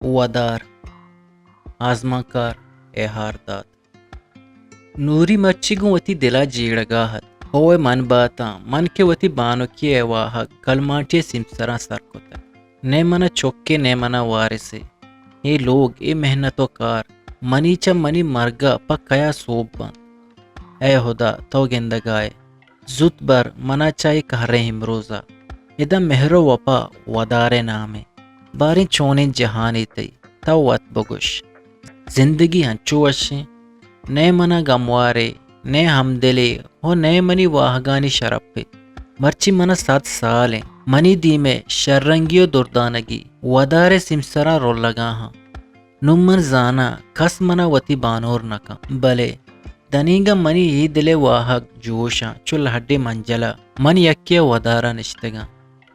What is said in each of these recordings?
ودار آزما کار اے ہاردات نوری مرچگوں وتی دلا جیڑگاہت ہوئے من باتا من کے وتی بانو کی اے واہا کلماٹی سمسرا سرکتا نے منا چوکے نے منا وارسے اے لوگ اے محنتو کار منی چا منی مرگا پکیا سوب بند اے خدا تو گندگائے زد بر منا چائی کہرے ہمروزا ادا مہرو وپا ودارے نامے باریں چونے جہانی تی تو وط بگوش زندگی ہنچو وشیں نئے منا گموارے نئے ہمدلے ہو نئے منی واہگانی شرپے مرچی منا 7 سالیں منی دی میں شررنگیو دردانگی ودارے سمسرا رول لگا ہاں نمن زانا کس منا وتی بانور نکا بلے دنیگا منی ہی دلے واہگ جوشا چل ہڈے منجلا من یکیا ودارا نشتگا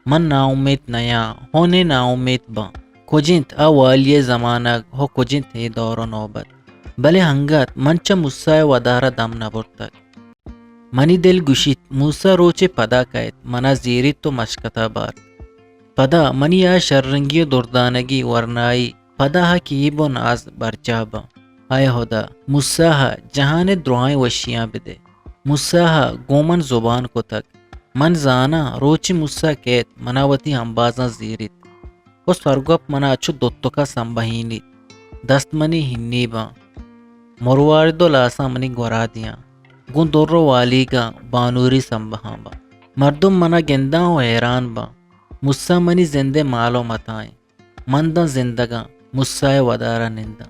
من نا امید نیا ہونے نا امید با کجنت والی زمانہ ہو کجنت ہی دور و نوبت بلے ہنگات منچا مسائے ودارا دم نبرتک منی دل گشیت موسا روچے پدا کایت منا زیریت تو مشکتا بار پدا منی آ شررنگی دردانگی ورنائی پدا ہا کیبو ناز برچابا آئے خدا مساہا جہان دروائیں وشیاں بدے مساہا گومن زبان کو تک من زانا روچی مسا کیت مناوتی ہمبازاں زیریت او سرگپ منا اچھو دوتو کا سمبہینی دست منی ہنی با مرواردو لاسا منی گورا دیاں گن دورو والی گا بانوری سمبہاں با مردم منا گنداں ہو حیران با مسا منی زندے مالو متائیں مندہ زندگاں مسائے ودارا نندہ